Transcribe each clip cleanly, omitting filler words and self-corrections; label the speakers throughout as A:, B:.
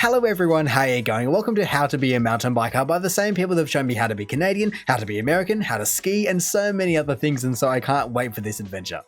A: Hello everyone, how are you going? Welcome to How to Be a Mountain Biker by the same people that have shown me how to be Canadian, how to be American, how to ski, and so many other things, and so I can't wait for this adventure.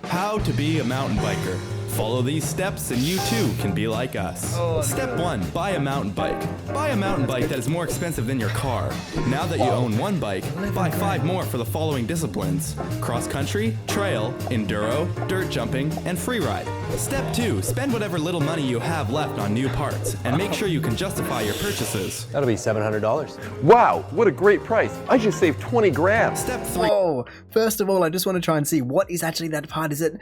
B: How to be a mountain biker. Follow these steps and you too can be like us. Step 1. Buy a mountain bike. Buy a mountain bike that is more expensive than your car. Now that you own one bike, buy 5 more for the following disciplines: cross-country, trail, enduro, dirt jumping, and freeride. Step 2. Spend whatever little money you have left on new parts and make sure you can justify your purchases.
C: That'll be $700.
D: Wow, what a great price. I just saved 20 grand.
B: Step 3.
A: Whoa! First of all, I just want to try and see what is actually that part. Is it,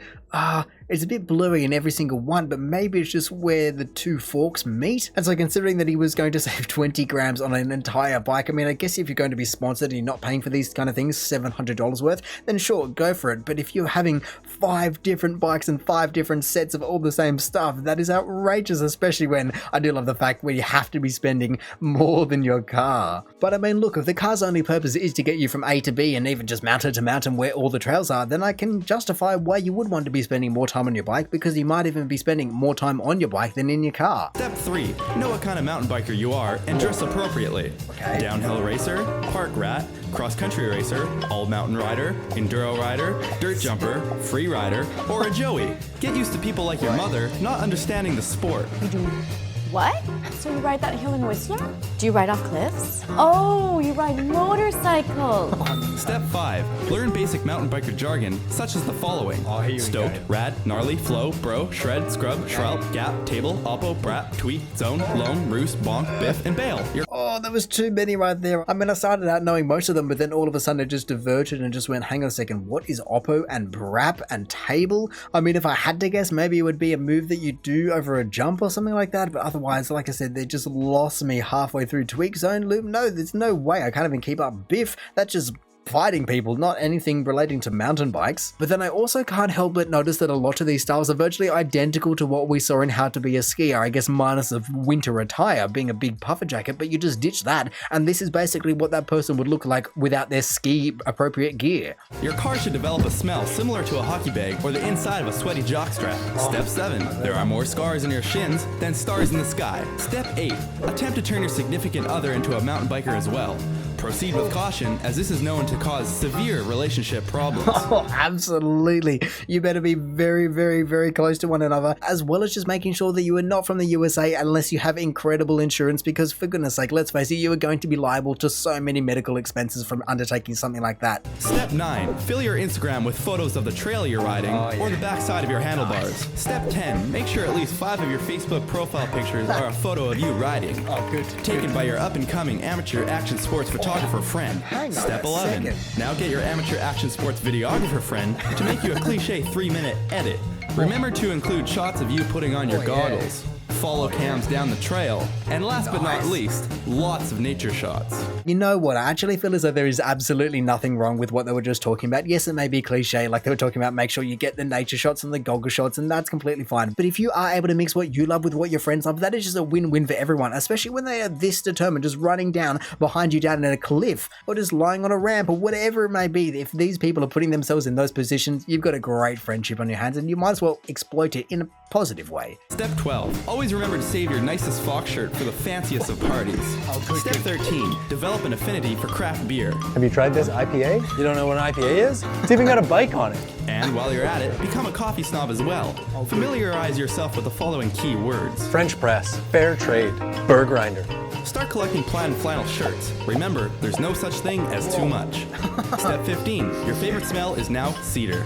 A: it's a bit blurry in every single one, but maybe it's just where the two forks meet? And so considering that he was going to save 20 grams on an entire bike, I mean, I guess if you're going to be sponsored and you're not paying for these kind of things, $700 worth, then sure, go for it. But if you're having 5 different bikes and 5 different sets of all the same stuff, that is outrageous, especially when I do love the fact where you have to be spending more than your car. But I mean, look, if the car's only purpose is to get you from A to B and even just mountain to mountain where all the trails are, then I can justify why you would want to be spending more time on your bike, because you might even be spending more time on your bike than in your car.
B: Step 3. Know what kind of mountain biker you are and dress appropriately.
A: Okay.
B: Downhill racer, park rat, cross-country racer, all-mountain rider, enduro rider, dirt jumper, free rider, or a Joey. Get used to people like your mother not understanding the sport.
E: You do what? So you ride that hill in Whistler? Do you ride off cliffs? Oh, you ride motorcycles.
B: Step 5. Learn basic mountain biker jargon, such as the following: stoked, rad, gnarly, flow, bro, shred, scrub, shrub, gap, table, oppo, brat, tweet, zone, loam, roost, bonk, biff, and bail.
A: Oh, there was too many right there. I mean, I started out knowing most of them, but then all of a sudden it just diverted and just went, hang on a second, what is oppo and brap and table? I mean, if I had to guess, maybe it would be a move that you do over a jump or something like that, but otherwise, like I said, they just lost me halfway through tweak, zone, loop. No, there's no way I can't even keep up biff. That's just fighting people, not anything relating to mountain bikes. But then I also can't help but notice that a lot of these styles are virtually identical to what we saw in How to Be a Skier, I guess minus the winter attire being a big puffer jacket, but you just ditch that, and this is basically what that person would look like without their ski appropriate gear.
B: Your car should develop a smell similar to a hockey bag or the inside of a sweaty jockstrap. Step 7. There are more scars in your shins than stars in the sky. Step 8. Attempt to turn your significant other into a mountain biker as well. Proceed with caution, as this is known to cause severe relationship problems.
A: Oh, absolutely. You better be very, very, very close to one another, as well as just making sure that you are not from the USA unless you have incredible insurance, because for goodness sake, let's face it, you are going to be liable to so many medical expenses from undertaking something like that.
B: Step 9. Fill your Instagram with photos of the trail you're riding or the backside of your handlebars. Step 10. Make sure at least 5 of your Facebook profile pictures are a photo of you riding. Taken by your up-and-coming amateur action sports photographer friend. Step 11. Now get your amateur action sports videographer friend to make you a cliche 3-minute edit. Remember to include shots of you putting on your goggles, follow cams down the trail, and last but not least, lots of nature shots.
A: You know what? I actually feel as though there is absolutely nothing wrong with what they were just talking about. Yes, it may be cliche, like they were talking about make sure you get the nature shots and the goggle shots, and that's completely fine. But if you are able to mix what you love with what your friends love, that is just a win-win for everyone, especially when they are this determined, just running down behind you down at a cliff, or just lying on a ramp, or whatever it may be. If these people are putting themselves in those positions, you've got a great friendship on your hands, and you might as well exploit it in a positive way.
B: Step 12. Always remember to save your nicest fox shirt for the fanciest of parties. Step 13. Develop an affinity for craft beer.
C: Have you tried this IPA? You don't know what an IPA is? It's even got a bike on it.
B: And while you're at it, become a coffee snob as well. Familiarize yourself with the following key words.
C: French press, fair trade, burr grinder.
B: Start collecting plaid and flannel shirts. Remember, there's no such thing as too much. Step 15. Your favorite smell is now cedar.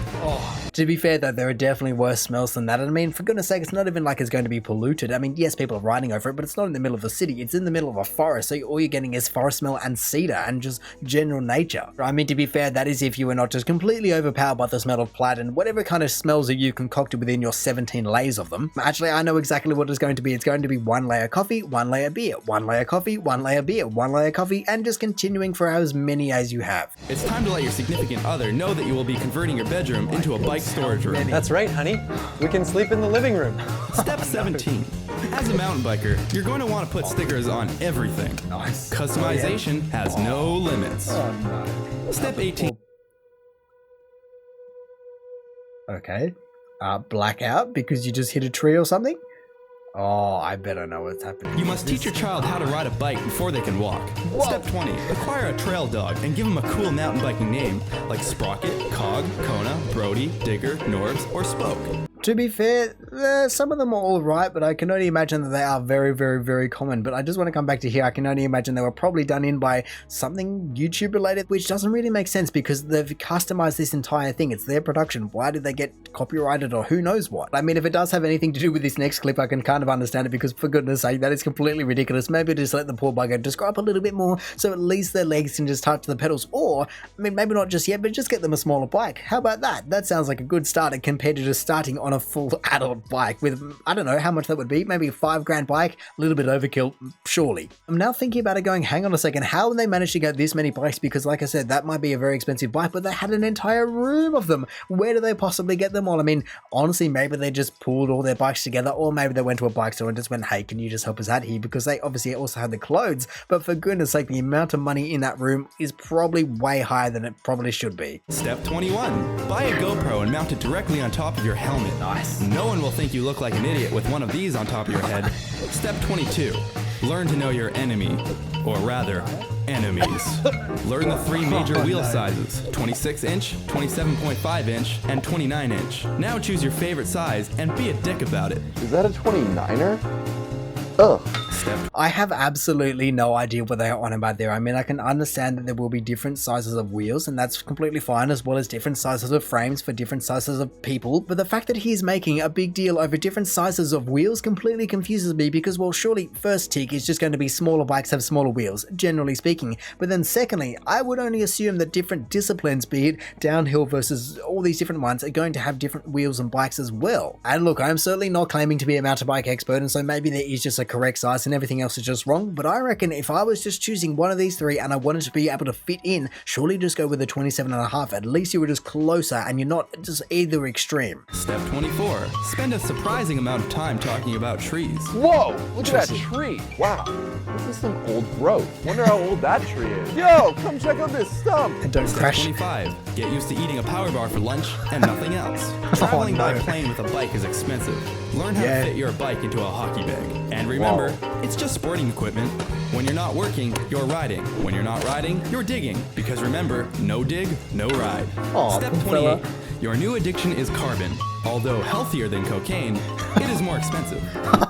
A: To be fair though, there are definitely worse smells than that. I mean, for goodness sake, it's not even like it's going to be polluted. I mean, yes, people are riding over it, but it's not in the middle of the city. It's in the middle of a forest, so all you're getting is forest smell and cedar and just general nature. I mean, to be fair, that is if you were not just completely overpowered by the smell of plaid and whatever kind of smells that you concocted within your 17 layers of them. Actually, I know exactly what it's going to be. It's going to be 1 layer coffee, 1 layer beer, 1 layer coffee, 1 layer beer, 1 layer coffee, and just continuing for as many as you have.
B: It's time to let your significant other know that you will be converting your bedroom into a bike storage room.
C: That's right, honey. We can sleep in the living room.
B: Step 17. As a mountain biker, you're going to want to put stickers on everything.
A: Nice.
B: Customization has no limits. Step 18.
A: Okay. Blackout because you just hit a tree or something? Oh, I better know what's happening.
B: You must teach your child how to ride a bike before they can walk. Step 20. Acquire a trail dog and give him a cool mountain biking name like Sprocket, Cog, Kona, Brody, Digger, Norbs, or Spoke.
A: To be fair, some of them are all right, but I can only imagine that they are very, very, very common. But I just want to come back to here. I can only imagine they were probably done in by something YouTube related, which doesn't really make sense because they've customized this entire thing. It's their production. Why did they get copyrighted or who knows what? I mean, if it does have anything to do with this next clip, I can kind of understand it because for goodness sake, that is completely ridiculous. Maybe just let the poor bugger just grow up a little bit more so at least their legs can just touch the pedals. Or, I mean, maybe not just yet, but just get them a smaller bike. How about that? That sounds like a good starter compared to just starting on a full adult bike with, I don't know how much that would be, maybe a $5,000 bike, a little bit overkill, surely. I'm now thinking about it going, hang on a second, how would they manage to get this many bikes? Because like I said, that might be a very expensive bike, but they had an entire room of them. Where do they possibly get them all? I mean, honestly, maybe they just pooled all their bikes together, or maybe they went to a bike store and just went, hey, can you just help us out here? Because they obviously also had the clothes, but for goodness sake, the amount of money in that room is probably way higher than it probably should be.
B: Step 21. Buy a GoPro and mount it directly on top of your helmet.
A: Nice.
B: No one will think you look like an idiot with one of these on top of your head. Step 22. Learn to know your enemy, or rather, enemies. Learn the 3 major wheel sizes, 26-inch, 27.5-inch, and 29-inch. Now choose your favorite size and be a dick about it.
D: Is that a 29er? Ugh.
A: I have absolutely no idea what they are on about there. I mean, I can understand that there will be different sizes of wheels, and that's completely fine, as well as different sizes of frames for different sizes of people. But the fact that he's making a big deal over different sizes of wheels completely confuses me because, well, surely first tick is just going to be smaller bikes have smaller wheels, generally speaking. But then secondly, I would only assume that different disciplines, be it downhill versus all these different ones, are going to have different wheels and bikes as well. And look, I'm certainly not claiming to be a mountain bike expert, and so maybe there is just a correct size and everything else is just wrong, but I reckon if I was just choosing one of these 3 and I wanted to be able to fit in, surely just go with a 27.5. At least you were just closer and you're not just either extreme.
B: Step 24. Spend a surprising amount of time talking about trees.
D: Whoa, look at that tree. Wow, this is some old growth. Wonder how old that tree is. Yo, come check out this stump.
A: And don't
B: Step
A: crash.
B: 25. Get used to eating a power bar for lunch and nothing else. Traveling by plane with a bike is expensive. Learn how to fit your bike into a hockey bag. And remember, it's just sporting equipment. When you're not working, you're riding. When you're not riding, you're digging. Because remember, no dig, no ride. Step 28. Your new addiction is carbon. Although healthier than cocaine, it is more expensive.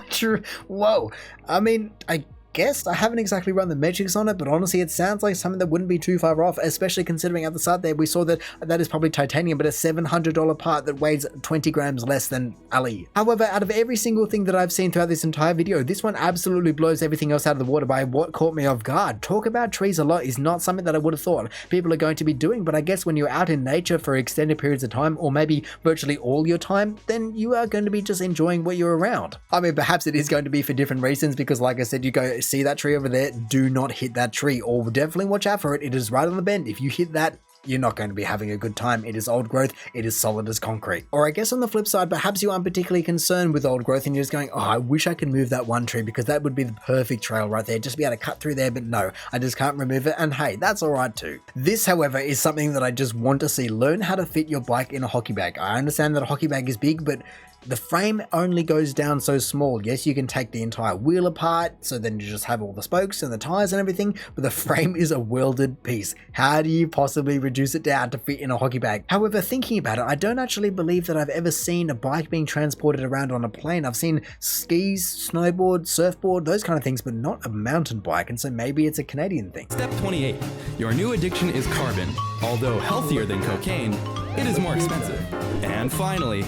A: True. Whoa. I mean, I guess I haven't exactly run the metrics on it, but honestly it sounds like something that wouldn't be too far off, especially considering at the start there we saw that that is probably titanium, but a $700 part that weighs 20 grams less than Ali. However, out of every single thing that I've seen throughout this entire video, this one absolutely blows everything else out of the water by what caught me off guard. Talk about trees a lot is not something that I would have thought people are going to be doing, but I guess when you're out in nature for extended periods of time, or maybe virtually all your time, then you are going to be just enjoying what you're around. I mean, perhaps it is going to be for different reasons, because like I said, you go see that tree over there, do not hit that tree, or definitely watch out for it. It is right on the bend. If you hit that, you're not going to be having a good time. It is old growth. It is solid as concrete. Or I guess on the flip side, perhaps you aren't particularly concerned with old growth and you're just going, oh, I wish I could move that one tree because that would be the perfect trail right there. Just be able to cut through there, but no, I just can't remove it. And hey, that's all right too. This, however, is something that I just want to see. Learn how to fit your bike in a hockey bag. I understand that a hockey bag is big, but the frame only goes down so small. Yes, you can take the entire wheel apart, so then you just have all the spokes and the tires and everything, but the frame is a welded piece. How do you possibly reduce it down to fit in a hockey bag? However, thinking about it, I don't actually believe that I've ever seen a bike being transported around on a plane. I've seen skis, snowboard, surfboard, those kind of things, but not a mountain bike, and so maybe it's a Canadian thing.
B: Step 28. Your new addiction is carbon. Although healthier than cocaine, it is more expensive. And finally,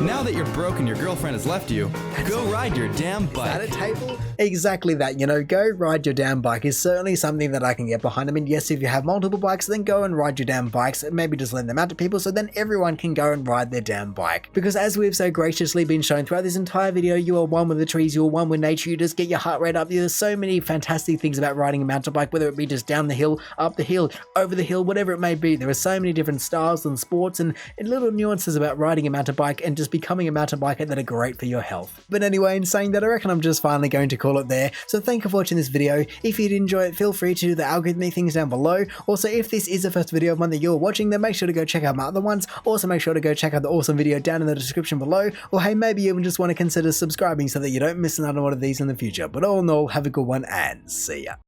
B: now that you're broke and your girlfriend has left you, go ride your damn bike.
A: Is that a table? Exactly that, you know, go ride your damn bike is certainly something that I can get behind. I mean, yes, if you have multiple bikes, then go and ride your damn bikes, and maybe just lend them out to people so then everyone can go and ride their damn bike. Because as we've so graciously been shown throughout this entire video, you are one with the trees, you are one with nature, you just get your heart rate up. There's so many fantastic things about riding a mountain bike, whether it be just down the hill, up the hill, over the hill, whatever it may be. There are so many different styles and sports and little nuances about riding a mountain bike and just becoming a mountain biker that are great for your health. But anyway, in saying that, I reckon I'm just finally going to call it there. So thank you for watching this video. If you did enjoy it, feel free to do the algorithm things down below. Also, if this is the first video of mine that you're watching, then make sure to go check out my other ones. Also, make sure to go check out the awesome video down in the description below. Or hey, maybe you even just want to consider subscribing so that you don't miss out on one of these in the future. But all in all, have a good one and see ya.